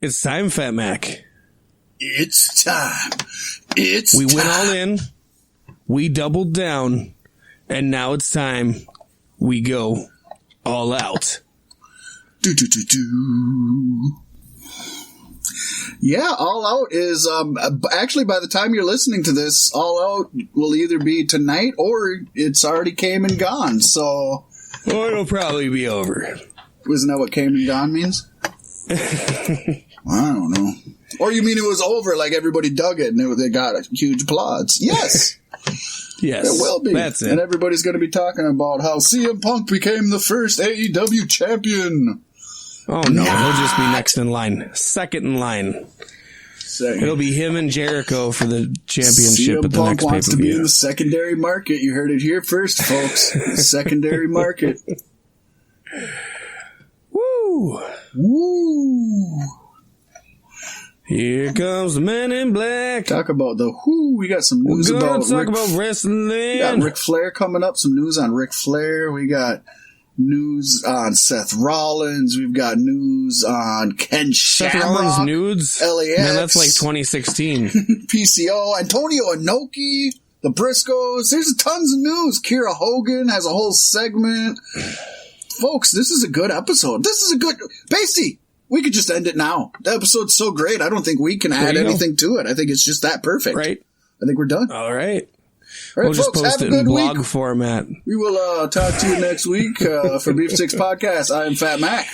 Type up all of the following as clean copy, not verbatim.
It's time, Fat Mac. It's time. We went all in. We doubled down. And now it's time. We go all out. Yeah, All Out is, actually, by the time you're listening to this, All Out will either be tonight or it's already came and gone, so... Or it'll probably be over. Isn't that what came and gone means? I don't know. Or you mean it was over, like everybody dug it and they got a huge applause? Yes! Yes. It will be. That's it. And everybody's going to be talking about how CM Punk became the first AEW champion. Oh, no. He'll just be next in line. Second in line. It'll be him and Jericho for the championship CM at the Punk next wants to pay-per-view. be in the secondary market. You heard it here first, folks. Secondary market. Woo! Woo! Here comes the Man in Black. Talk about the whoo. We got some news We're about gonna talk about wrestling. We got Ric Flair coming up. Some news on Ric Flair. We got news on Seth Rollins. We've got news on Ken Shamrock. Seth Rollins nudes? LAX. Man, that's like 2016. PCO. Antonio Inoki. The Briscoes. There's tons of news. Kira Hogan has a whole segment. Folks, this is a good episode. This is a good... Pacey, we could just end it now. The episode's so great, I don't think we can add anything to it. I think it's just that perfect. Right. I think we're done. All right. We'll just folks, post have it a in good blog week. format. We will talk to you next week for Beef Sticks Podcast. I am Fat Mac.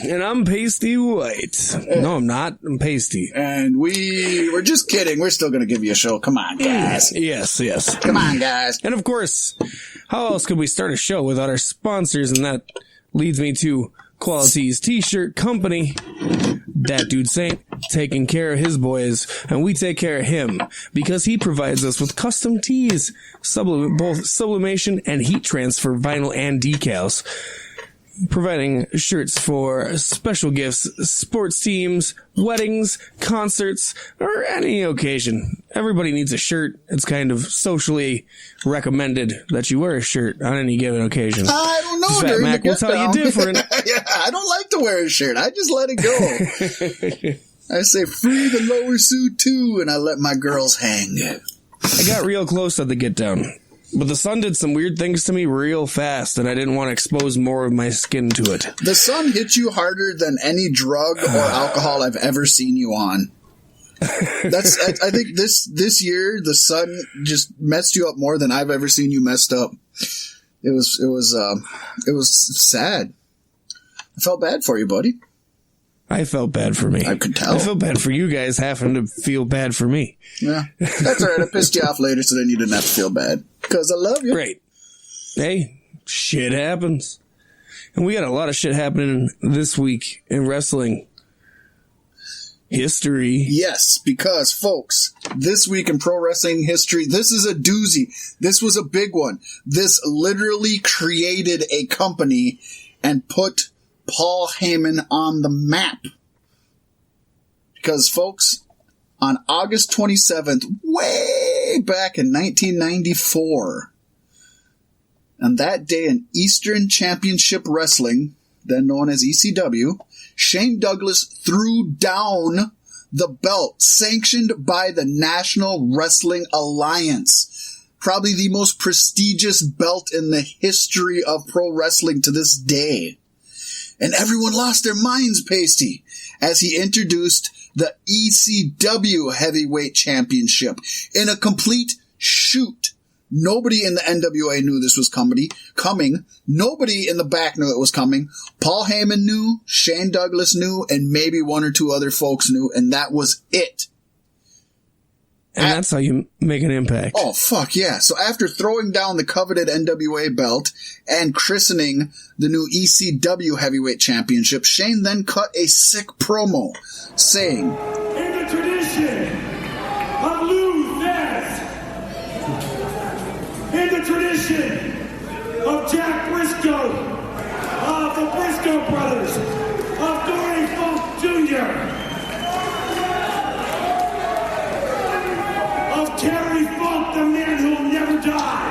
And I'm Pasty White. No, I'm not. I'm Pasty. And we're just kidding. We're still going to give you a show. Come on, guys. Yes. Come on, guys. And of course, how else could we start a show without our sponsors? And that leads me to Qualities T-Shirt Company. That dude Saint taking care of his boys, and we take care of him because he provides us with custom tees, both sublimation and heat transfer vinyl and decals, providing shirts for special gifts, sports teams, weddings, concerts, or any occasion. Everybody needs a shirt. It's kind of socially recommended that you wear a shirt on any given occasion. I don't know. Fat Mac will tell you different. Yeah, I don't like to wear a shirt. I just let it go. I say free the lower suit too, and I let my girls hang. I got real close at the get down. But the sun did some weird things to me real fast, and I didn't want to expose more of my skin to it. The sun hit you harder than any drug or alcohol I've ever seen you on. I think this year the sun just messed you up more than I've ever seen you messed up. It was sad. I felt bad for you, buddy. I felt bad for me. I could tell. I felt bad for you guys having to feel bad for me. Yeah, that's all right. I pissed you off later, so then you didn't have to feel bad. Because I love you. Great. Hey, shit happens. And we got a lot of shit happening this week in wrestling history. Yes, because, folks, this week in pro wrestling history, this is a doozy. This was a big one. This literally created a company and put Paul Heyman on the map. Because, folks, on August 27th, way back in 1994, and that day in Eastern Championship Wrestling, then known as ECW, Shane Douglas threw down the belt sanctioned by the National Wrestling Alliance. Probably the most prestigious belt in the history of pro wrestling to this day. And everyone lost their minds, Pasty, as he introduced the ECW Heavyweight Championship in a complete shoot. Nobody in the NWA knew this was coming. Nobody in the back knew it was coming. Paul Heyman knew, Shane Douglas knew, and maybe one or two other folks knew, and that was it. And that's how you make an impact. Oh, fuck yeah. So after throwing down the coveted NWA belt and christening the new ECW Heavyweight Championship, Shane then cut a sick promo saying, "In the tradition of Lou Thesz, in the tradition of Jack Briscoe, of the Briscoe brothers, of Dory Funk Jr., of Terry Funk, the man who'll never die.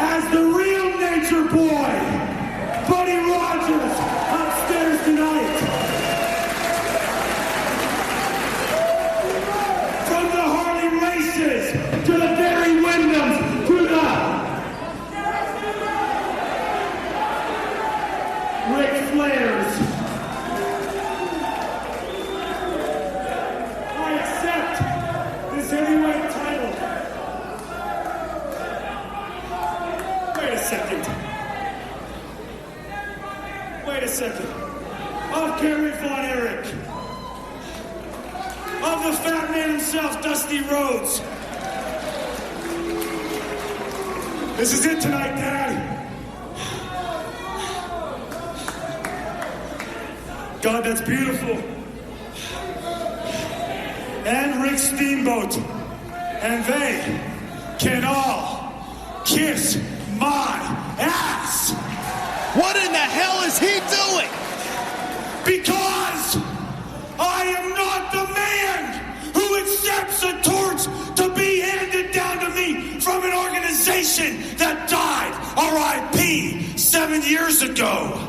As the real nature boy, Buddy Rogers, upstairs tonight. From the Harley races to the Barry Windhams to the Ric Flairs. I accept this heavyweight title. Wait a second. Of Gary Von Erich. Of the fat man himself, Dusty Rhodes. This is it tonight, Dad. God, that's beautiful. And Rick Steamboat. And they can all kiss my ass. What in the hell is he doing? Because I am not the man who accepts a torch to be handed down to me from an organization that died, R.I.P., 7 years ago.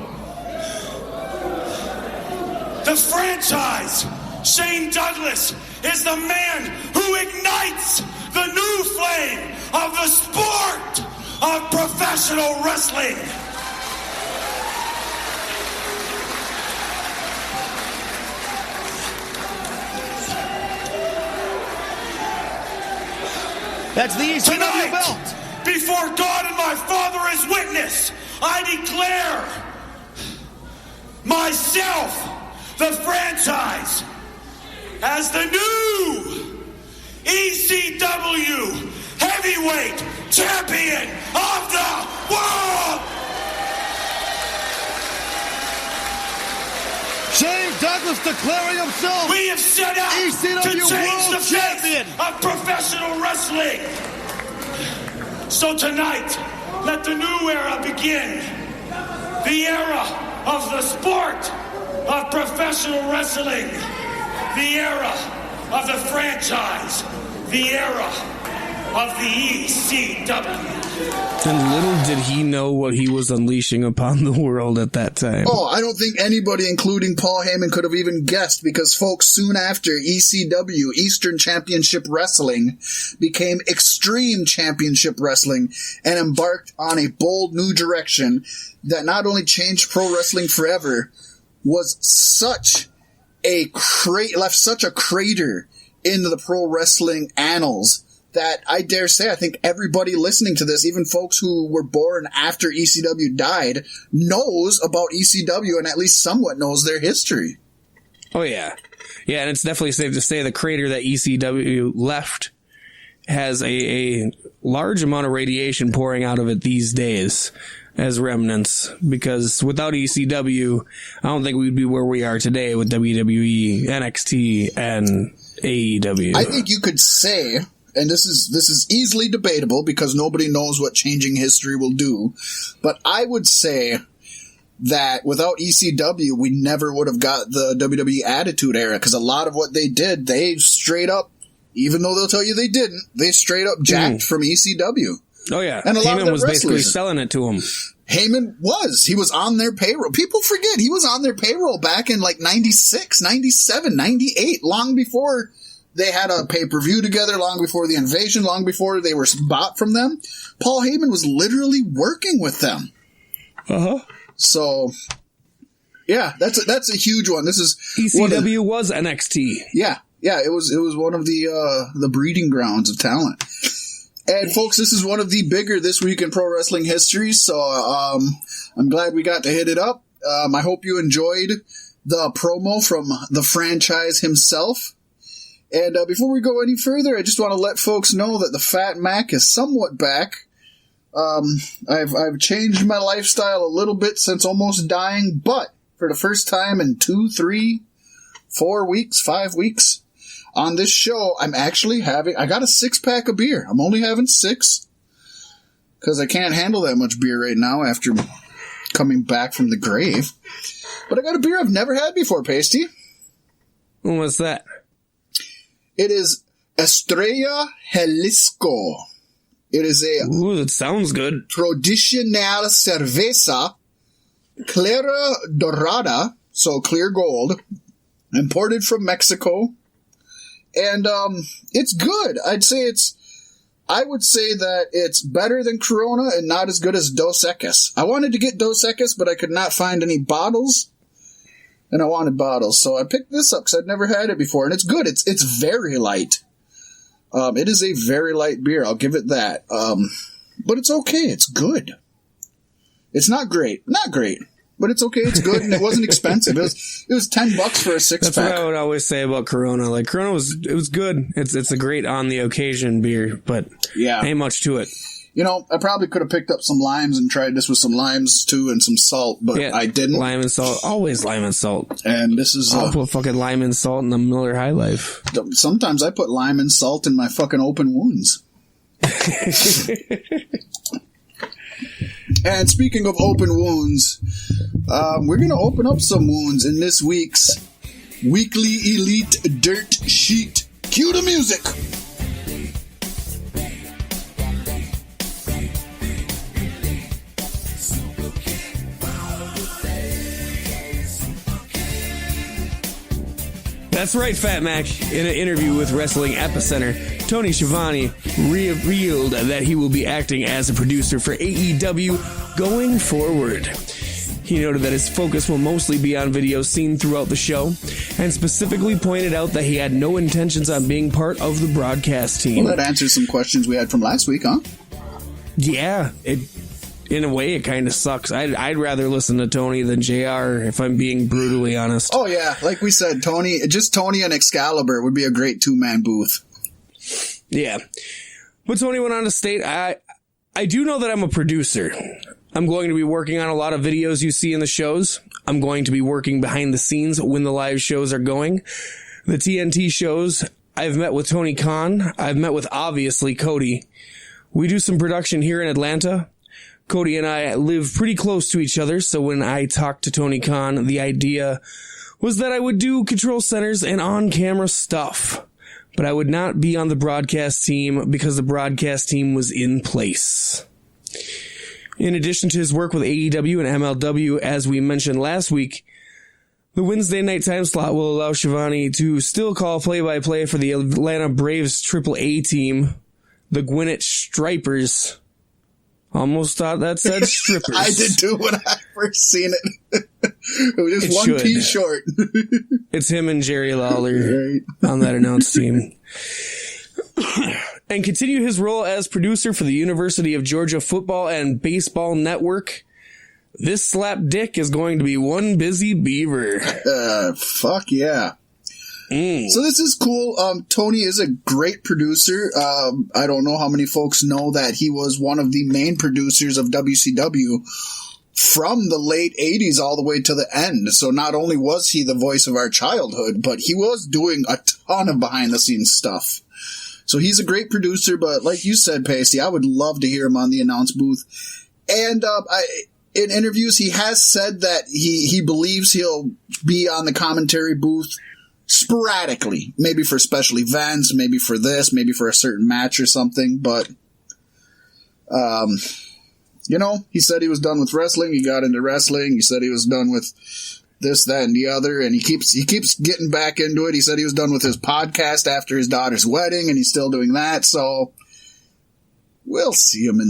The franchise, Shane Douglas, is the man who ignites the new flame of the sport of professional wrestling. That's the ECW Tonight, belt. before God and my Father is witness, I declare myself, the franchise, as the new ECW heavyweight champion of the world. Shane Douglas declaring himself We have set out ECW to change World the Champion. face of professional wrestling. So tonight, let the new era begin. The era of the sport of professional wrestling. The era of the franchise. The era of the ECW. And little did he know what he was unleashing upon the world at that time. Oh, I don't think anybody, including Paul Heyman, could have even guessed, because folks, soon after, ECW, Eastern Championship Wrestling, became Extreme Championship Wrestling and embarked on a bold new direction that not only changed pro wrestling forever, was left such a crater in the pro wrestling annals that I dare say, I think everybody listening to this, even folks who were born after ECW died, knows about ECW and at least somewhat knows their history. Oh, yeah. Yeah, and it's definitely safe to say the crater that ECW left has a large amount of radiation pouring out of it these days as remnants, because without ECW, I don't think we'd be where we are today with WWE, NXT, and AEW. I think you could say, and this is easily debatable because nobody knows what changing history will do, but I would say that without ECW, we never would have got the WWE Attitude Era, because a lot of what they did, they straight up, even though they'll tell you they didn't, they straight up jacked from ECW. Oh, yeah. And a lot of Heyman was basically wrestlers, selling it to him. Heyman was. He was on their payroll. People forget he was on their payroll back in like 96, 97, 98, long before they had a pay-per-view together, long before the invasion, long before they were bought from them. Paul Heyman was literally working with them. Uh-huh. So, yeah, that's a huge one. This is ECW was NXT. Yeah, it was one of the breeding grounds of talent. And folks, this is one of the bigger This Week in Pro Wrestling history, so I'm glad we got to hit it up. I hope you enjoyed the promo from the franchise himself. And before we go any further, I just want to let folks know that the Fat Mac is somewhat back. I've changed my lifestyle a little bit since almost dying, but for the first time in 2, 3, 4 weeks, 5 weeks, on this show, I got a 6-pack of beer. I'm only having 6, because I can't handle that much beer right now after coming back from the grave. But I got a beer I've never had before, Pasty. What's that? It is Estrella Jalisco. It is a Ooh, that sounds good. tradicional cerveza, clara dorada, so clear gold, imported from Mexico. And it's good. I would say that it's better than Corona and not as good as Dos Equis. I wanted to get Dos Equis, but I could not find any bottles. And I wanted bottles, so I picked this up because I'd never had it before. And it's good. It's very light. It is a very light beer. I'll give it that. But it's okay. It's good. It's not great. Not great. But it's okay. It's good, and it wasn't expensive. It was $10 for a 6-pack. That's what I would always say about Corona. Like, Corona was good. It's a great on the occasion beer, but ain't much to it. You know, I probably could have picked up some limes and tried this with some limes too and some salt, but I didn't. Lime and salt, always lime and salt. And this is I'll put fucking lime and salt in the Miller High Life. Sometimes I put lime and salt in my fucking open wounds. And speaking of open wounds, we're going to open up some wounds in this week's Weekly Elite Dirt Sheet. Cue the music! That's right, Fat Mac. In an interview with Wrestling Epicenter, Tony Schiavone revealed that he will be acting as a producer for AEW going forward. He noted that his focus will mostly be on videos seen throughout the show, and specifically pointed out that he had no intentions on being part of the broadcast team. Well, that answers some questions we had from last week, huh? Yeah, in a way, it kind of sucks. I'd rather listen to Tony than JR, if I'm being brutally honest. Oh, yeah. Like we said, Tony and Excalibur would be a great two-man booth. Yeah. But Tony went on to state, I do know that I'm a producer. I'm going to be working on a lot of videos you see in the shows. I'm going to be working behind the scenes when the live shows are going. The TNT shows, I've met with Tony Khan. I've met with, obviously, Cody. We do some production here in Atlanta. Cody and I live pretty close to each other, so when I talked to Tony Khan, the idea was that I would do control centers and on-camera stuff, but I would not be on the broadcast team because the broadcast team was in place. In addition to his work with AEW and MLW, as we mentioned last week, the Wednesday night time slot will allow Schiavone to still call play-by-play for the Atlanta Braves AAA team, the Gwinnett Stripers. Almost thought that said strippers. I did too when I first seen it. It was just one piece short. It's him and Jerry Lawler on that announced team. And continue his role as producer for the University of Georgia Football and Baseball Network. This slapdick is going to be one busy beaver. Fuck yeah. So this is cool. Tony is a great producer. I don't know how many folks know that he was one of the main producers of WCW from the late 80s all the way to the end. So not only was he the voice of our childhood, but he was doing a ton of behind-the-scenes stuff. So he's a great producer, but like you said, Pacey, I would love to hear him on the announce booth. And in interviews, he has said that he believes he'll be on the commentary booth sporadically, maybe for special events, maybe for this, maybe for a certain match or something, but you know, he said he was done with wrestling, he got into wrestling, he said he was done with this, that, and the other, and he keeps getting back into it. He said he was done with his podcast after his daughter's wedding, and he's still doing that, so we'll see him on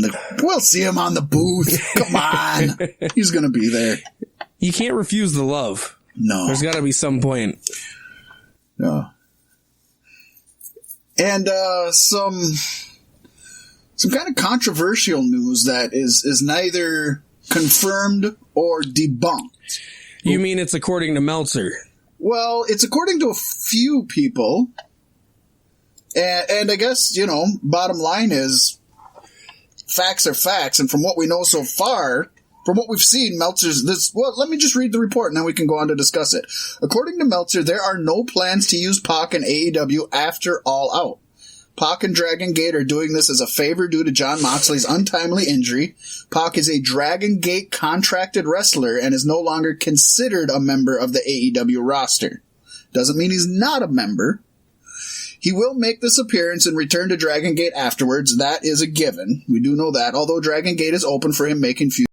the booth. Come on. He's gonna be there. You can't refuse the love. No. There's gotta be some point. No. And some kind of controversial news that is neither confirmed or debunked. You mean it's according to Meltzer? Well, it's according to a few people. And I guess, you know, bottom line is facts are facts. And from what we know so far, from what we've seen, Meltzer's this. Well, let me just read the report and then we can go on to discuss it. According to Meltzer, there are no plans to use Pac and AEW after All Out. Pac and Dragon Gate are doing this as a favor due to Jon Moxley's untimely injury. Pac is a Dragon Gate contracted wrestler and is no longer considered a member of the AEW roster. Doesn't mean he's not a member. He will make this appearance and return to Dragon Gate afterwards. That is a given. We do know that, although Dragon Gate is open for him making future